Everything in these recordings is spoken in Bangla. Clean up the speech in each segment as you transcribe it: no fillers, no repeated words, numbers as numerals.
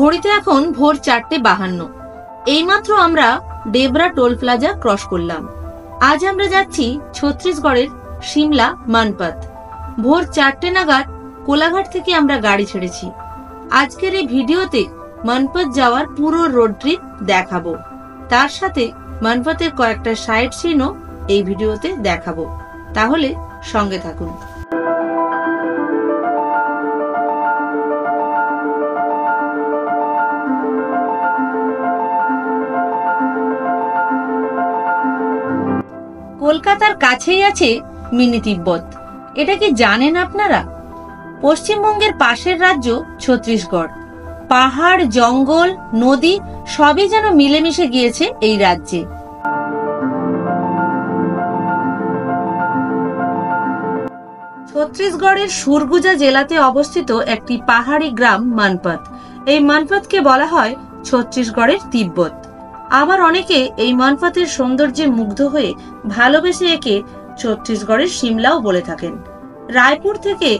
ঘড়িতে এখন ভোর 4:52। এইমাত্র আমরা ডেবরা টোল প্লাজা ক্রস করলাম। আজ আমরা যাচ্ছি ছত্তিশগড়ের সিমলা মানপথ। ভোর 4টে নাগাদ কোলাঘাট থেকে আমরা গাড়ি ছেড়েছি। আজকের এই ভিডিওতে মানপথ যাওয়ার পুরো রোড ট্রিপ দেখাবো, তার সাথে মানপথের কয়েকটা সাইট সিনও এই ভিডিওতে দেখাবো। তাহলে সঙ্গে থাকুন। কলকাতার কাছেই আছে মিনি তিব্বত। এটা কি জানেন আপনারা? পশ্চিমবঙ্গের পাশের রাজ্য ছত্তিশগড়। পাহাড়, জঙ্গল, নদী সবই যেন মিলেমিশে গিয়েছে এই রাজ্যে। ছত্তিশগড়ের সুরগুজা জেলাতে অবস্থিত একটি পাহাড়ি গ্রাম মানপথ। এই মানপথকে বলা হয় ছত্তিশগড়ের তিব্বত। আবার অনেকে এই মানপথের সৌন্দর্যে মুগ্ধ হয়ে ভালোবেসে একে ছত্তিশগড়ের সিমলাও বলে থাকেন। রায়পুর থেকে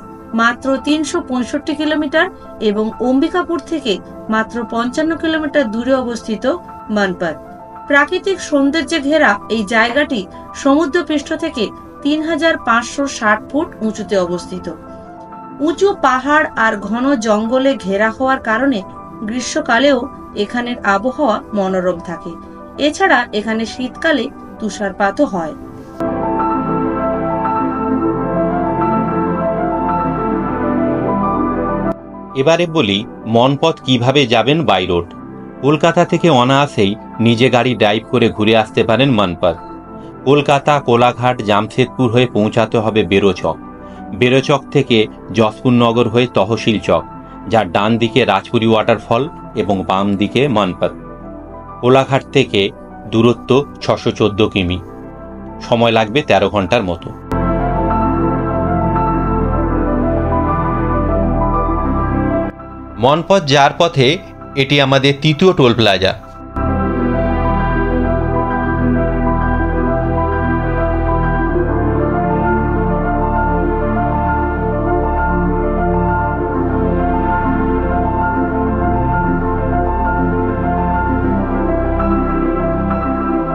মাত্র 365 কিলোমিটার এবং অম্বিকাপুর থেকে মাত্র 55 কিলোমিটার দূরে অবস্থিত মানপথ। প্রাকৃতিক সৌন্দর্যে ঘেরা এই জায়গাটি সমুদ্রপৃষ্ঠ থেকে 3560 ফুট উঁচুতে অবস্থিত। উঁচু পাহাড় আর ঘন জঙ্গলে ঘেরা হওয়ার কারণে গ্রীষ্মকালেও এখানের আবহাওয়া মনোরম থাকে। এছাড়া এখানে শীতকালে তুষারপাতও হয়। এবারে বলি মনপথ কিভাবে যাবেন বাই রোড। কলকাতা থেকে অনায়াসেই নিজে গাড়ি ড্রাইভ করে ঘুরে আসতে পারেন মানপথ। কলকাতা কোলাঘাট জামশেদপুর হয়ে পৌঁছাতে হবে বেরোচক। বেরোচক থেকে যশপুরনগর হয়ে তহসিল চক, যার ডান দিকে রাজপুরি ওয়াটারফল এবং বাম দিকে মানপথ। কোলাঘাট থেকে দূরত্ব 614 কিমি। সময় লাগবে 13 ঘন্টার মতো। মনপথ যাওয়ার পথে এটি আমাদের তৃতীয় টোল প্লাজা।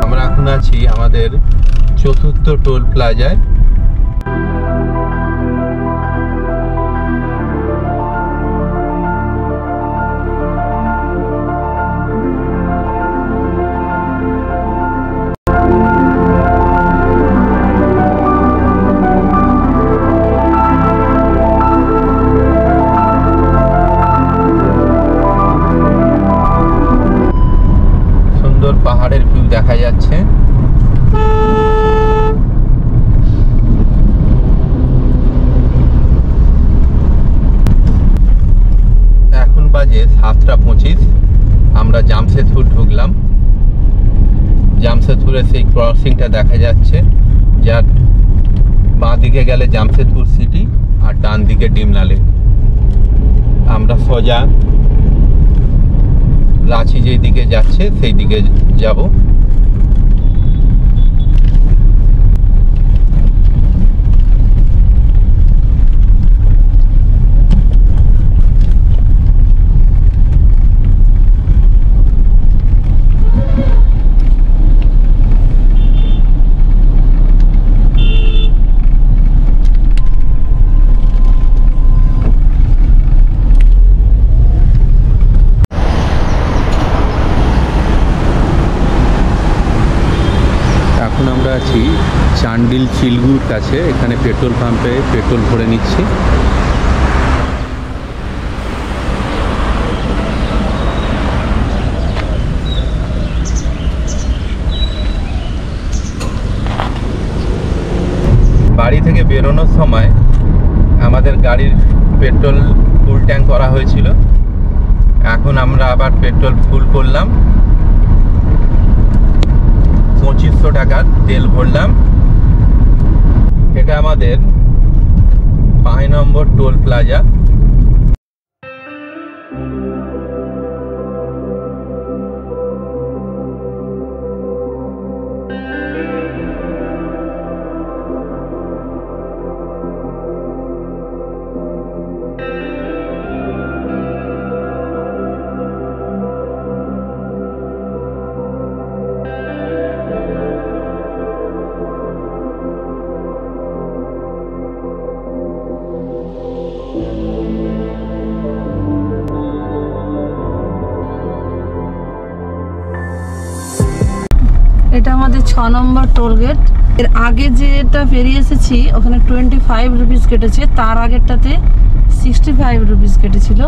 আমরা এখন আছি আমাদের চতুর্থ টোল প্লাজায়। পাহাড়ের ভিউ দেখা যাচ্ছে। এখন বাজে 7:25। আমরা জামশেদপুর ঢুকলাম। জামশেদপুরের সেই ক্রসিংটা দেখা যাচ্ছে, যার বাঁ দিকে গেলে জামশেদপুর সিটি আর ডান দিকে ডিমলা লেক। আমরা সোজা রাঁচি যেই দিকে যাচ্ছে সেই দিকে যাব। আমরা আছি চান্ডিল চিলগুর কাছে। এখানে পেট্রোল পাম্পে পেট্রোল ভরে নিচ্ছি। বাড়ি থেকে বেরোনোর সময় আমাদের গাড়ির পেট্রোল ফুল ট্যাঙ্ক করা হয়েছিল। এখন আমরা আবার পেট্রোল ফুল করলাম। 2500 টাকার তেল ভরলাম। এটা আমাদের 5 নম্বর টোল প্লাজা। এটা আমাদের 6 নম্বর টোল গেট। এর আগে যেটা পেরিয়ে এসেছি ওখানে 25 রুপিস কেটেছে, তার আগেরটাতে 65 রুপিস কেটেছিল।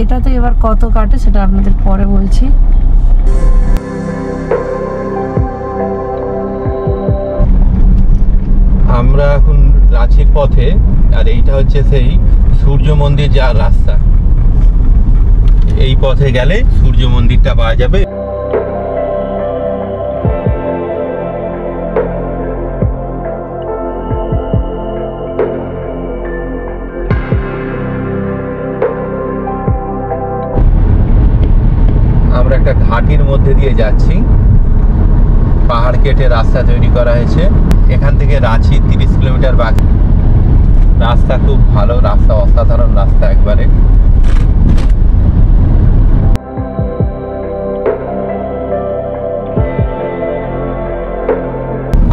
এটাতে এবার কত কাটে সেটা আপনাদের পরে বলছি। আমরা এখন রাঁচির পথে, আর এইটা হচ্ছে সেই সূর্য মন্দির যাওয়ার রাস্তা। এই পথে গেলে সূর্য মন্দিরটা পাওয়া যাবে। আমরা একটা ঘাটির মধ্যে দিয়ে যাচ্ছি, পাহাড় কেটে রাস্তা তৈরি করা হয়েছে। এখান থেকে রাঁচি 30 কিলোমিটার বাকি। রাস্তা খুব ভালো রাস্তা, অসাধারণ রাস্তা একবারে।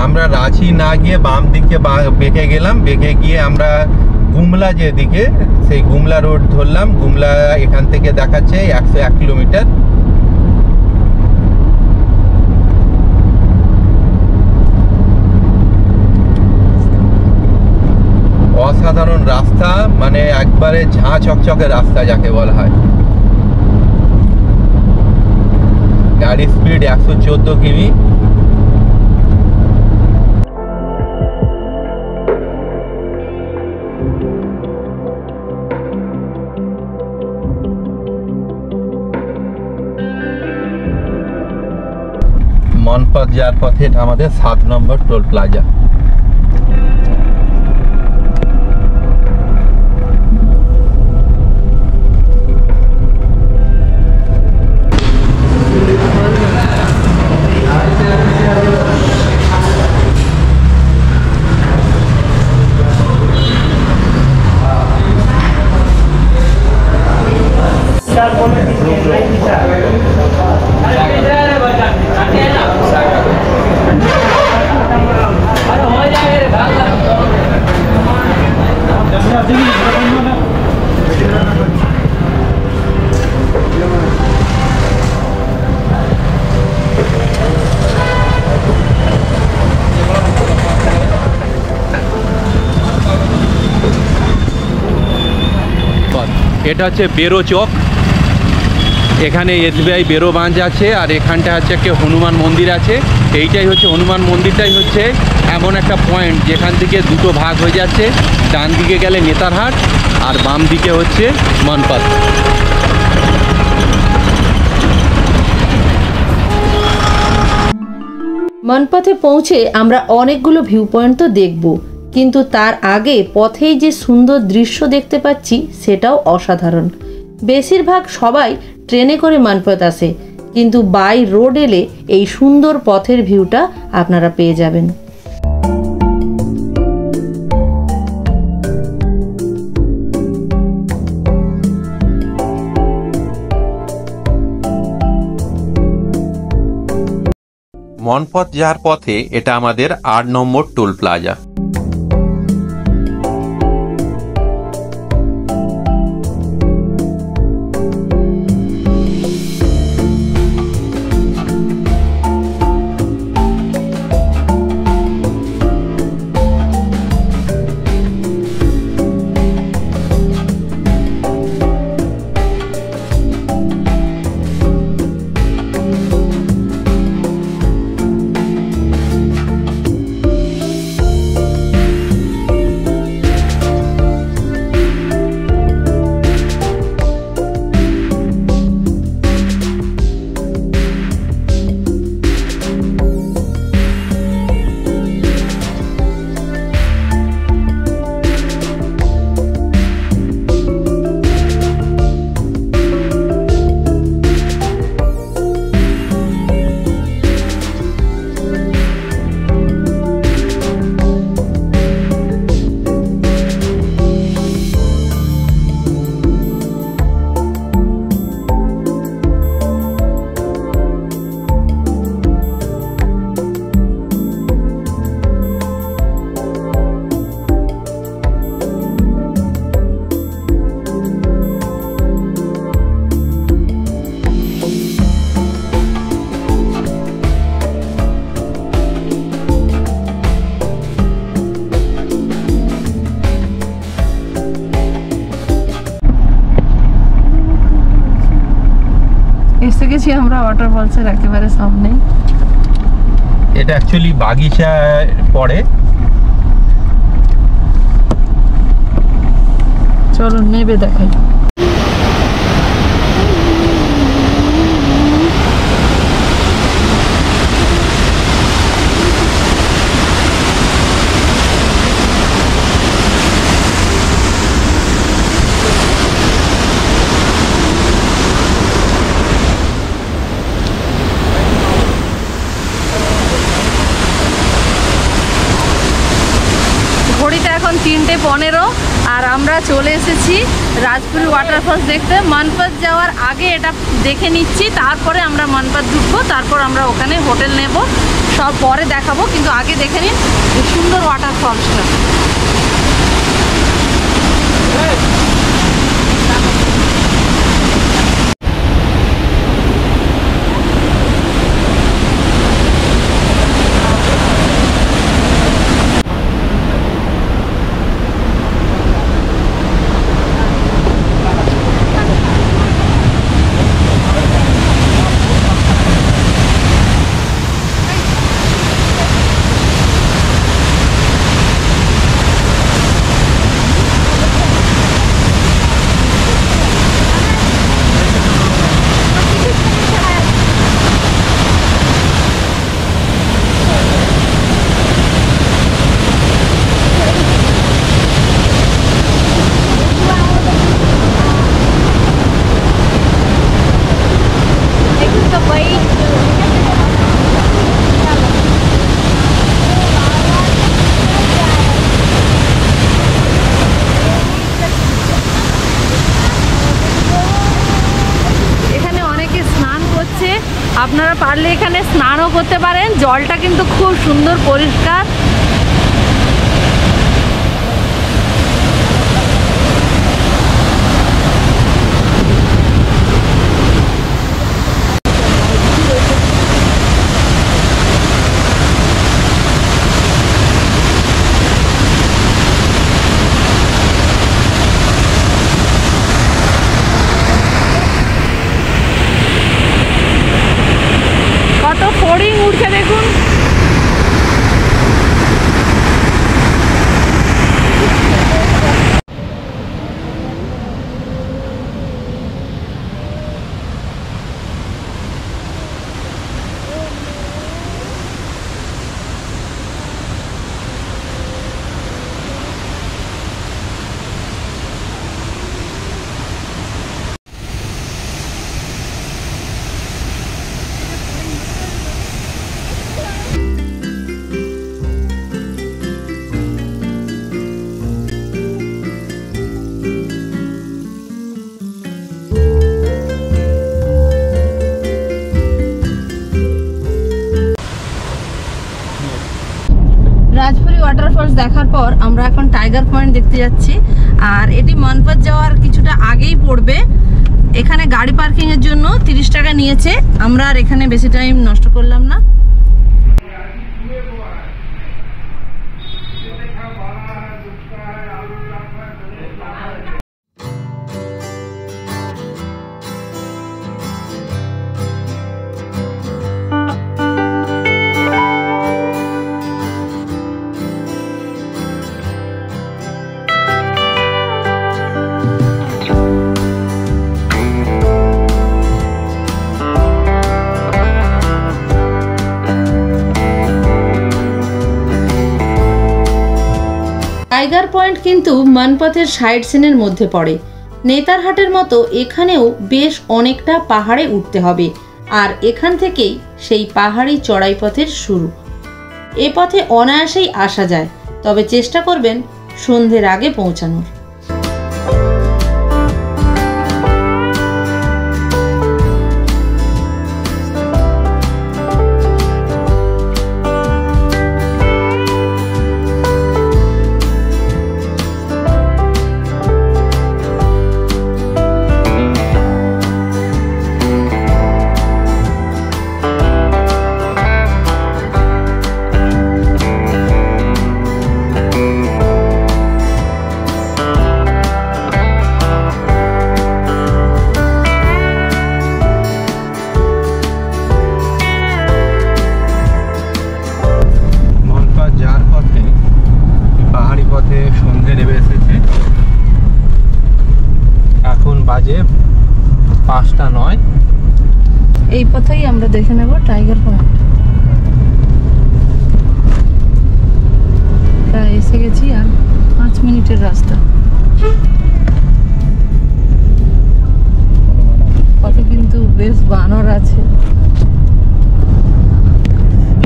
আমরা রাঁচি না গিয়ে বাম দিকে বেঁকে গেলাম, বেঁকে গিয়ে আমরা গুমলা যেদিকে, সেই গুমলা রোড ধরলাম। গুমলা এখান থেকে দেখাচ্ছে 101 কিলোমিটার। অসাধারণ রাস্তা, মানে একবারে ঝাঁ চকচকে রাস্তা যাকে বলা হয়। গাড়ির স্পিড 114 কিমি। মনপথ যাওয়ার পথে এটা আমাদের 7 নম্বর টোল প্লাজা। এটা হচ্ছে বেরো চক। এখানে SBI বেরো ব্রাঞ্চ আছে, আর এখানটা হচ্ছে একটা হনুমান মন্দির আছে। এইটাই হচ্ছে হনুমান মন্দিরটাই হচ্ছে এমন একটা পয়েন্ট যেখান থেকে দুটো ভাগ হয়ে যাচ্ছে। ডান দিকে গেলে নেতারহাট আর বাম দিকে হচ্ছে মনপথ। মনপথে পৌঁছে আমরা অনেকগুলো ভিউ পয়েন্ট তো দেখব, কিন্তু তার আগে পথেই যে সুন্দর দৃশ্য দেখতে পাচ্ছি সেটাও অসাধারণ। বেশিরভাগ সবাই ট্রেনে করে মনপথ আসে, কিন্তু বাই রোড এলে এই সুন্দর পথের ভিউটা আপনারা পেয়ে যাবেন। মনপথ যাওয়ার পথে এটা আমাদের 8 নম্বর টোল প্লাজা। এসে গেছি আমরা ওয়াটারফলসের একেবারে সামনে। এটা অ্যাকচুয়ালি বাগিচা পড়ে। চলো নেবে দেখাই। ঘড়িতে এখন 3:15 আর আমরা চলে এসেছি রাজপুরি ওয়াটারফলস দেখতে। মানপাত যাওয়ার আগে এটা দেখে নিচ্ছি, তারপরে আমরা মানপাত ঢুকবো, তারপর আমরা ওখানে হোটেল নেব, সব পরে দেখাবো, কিন্তু আগে দেখে নিন এই সুন্দর ওয়াটারফলসটা। আপনারা পারলে এখানে স্নানও করতে পারেন, জলটা কিন্তু খুব সুন্দর পরিষ্কার। ফড়িং উঠছে দেখুন। রাজপুরি ওয়াটারফলস দেখার পর আমরা এখন টাইগার পয়েন্ট দেখতে যাচ্ছি, আর এটি মানপাত যাওয়ার কিছুটা আগেই পড়বে। এখানে গাড়ি পার্কিং এর জন্য 30 টাকা নিয়েছে, আমরা আর এখানে বেশি টাইম নষ্ট করলাম না। টাইগার পয়েন্ট কিন্তু মানপথের সাইড সিনের মধ্যে পড়ে। নেতারহাটের মতো এখানেও বেশ অনেকটা পাহাড়ে উঠতে হবে, আর এখান থেকেই সেই পাহাড়ি চড়াই পথের শুরু। এ পথে অনায়াসেই আসা যায়, তবে চেষ্টা করবেন সন্ধ্যের আগে পৌঁছানোর। রাস্তা নয়। এই পথেই আমরা দেখে নেব টাইগার পয়েন্ট। প্রায় এসে গেছি, আর 5 মিনিটের রাস্তা। পথে কিন্তু বেশ বানর আছে।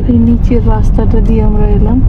এই নিচের রাস্তাটা দিয়ে আমরা এলাম।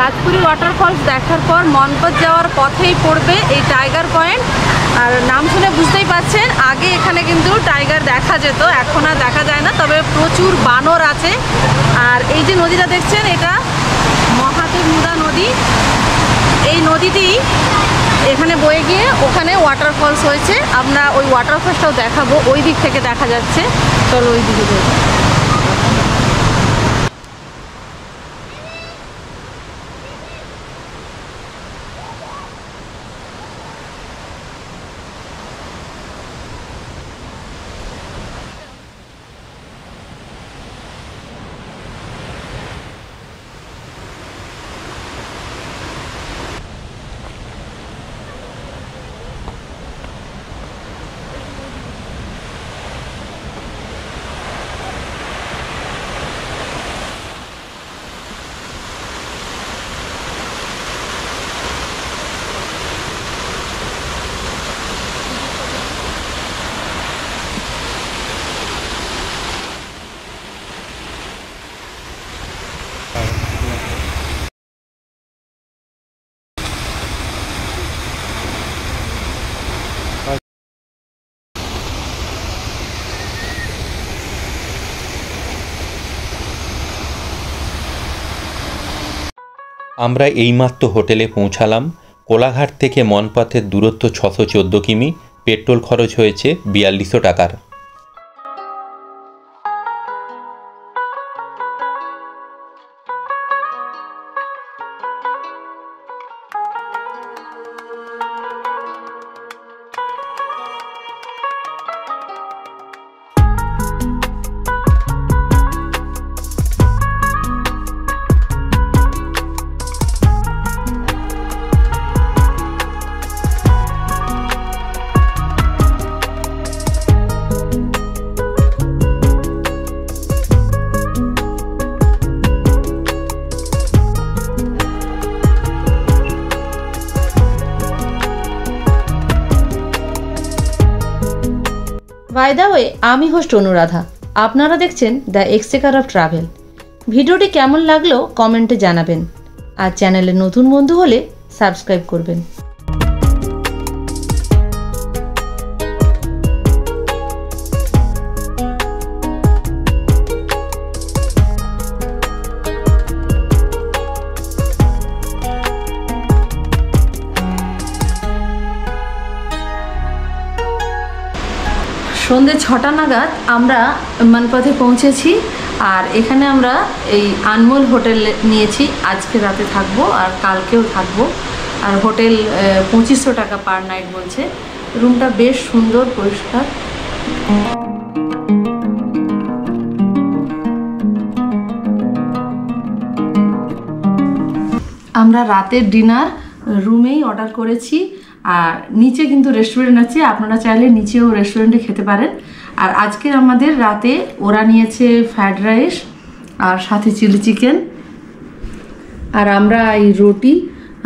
রাজপুরি ওয়াটারফলস দেখার পর মনপত যাওয়ার পথেই পড়বে এই টাইগার পয়েন্ট। আর নাম শুনে বুঝতেই পাচ্ছেন, আগে এখানে কিন্তু টাইগার দেখা যেত, এখন আর দেখা যায় না, তবে প্রচুর বানর আছে। আর এই যে নদীটা দেখছেন, এটা মহাদেব মুদা নদী। এই নদীটি এখানে বয়ে গিয়ে ওখানে ওয়াটারফলস হয়েছে। আমরা ওই ওয়াটারফলসটাও দেখাবো, ওই দিক থেকে দেখা যাচ্ছে। চলো ওই দিকে যাই। আমরা এইমাত্র হোটেলে পৌঁছালাম। কোলাঘাট থেকে মনপথের দূরত্ব 614 কিমি। পেট্রোল খরচ হয়েছে 4200 টাকার। বাই দ্য ওয়ে, আমি হোস্ট অনুরাধা। আপনারা দেখছেন দ্য এক্সচেকার অফ ট্রাভেল। ভিডিওটি কেমন লাগলো কমেন্টে জানাবেন, আর চ্যানেলে নতুন বন্ধু হলে সাবস্ক্রাইব করবেন। সন্ধ্যে 6টা নাগাদ আমরা মনপথে পৌঁছেছি। আর এখানে আমরা এই আনমোল হোটেল নিয়েছি। আজকে রাতে থাকবো আর কালকেও থাকবো। আর হোটেল 2500 টাকা পার নাইট বলছে। রুমটা বেশ সুন্দর, পরিষ্কার। আমরা রাতের ডিনার রুমেই অর্ডার করেছি, আর নিচে কিন্তু রেস্টুরেন্ট আছে, আপনারা চাইলে নিচেও রেস্টুরেন্টে খেতে পারেন। আর আজকে আমাদের রাতে ওরা নিয়েছে ফ্রাইড রাইস আর সাথে চিলি চিকেন, আর আমরা এই রুটি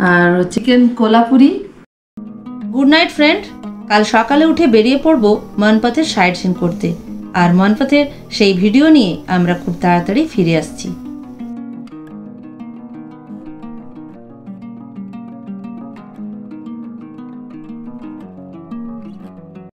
আর chicken Kolhapuri. Good night friend, কাল সকালে উঠে বেরিয়ে পড়বো মনপথের সাইট সিন করতে, আর মনপথের সেই ভিডিও নিয়ে আমরা খুব তাড়াতাড়ি ফিরে আসছি।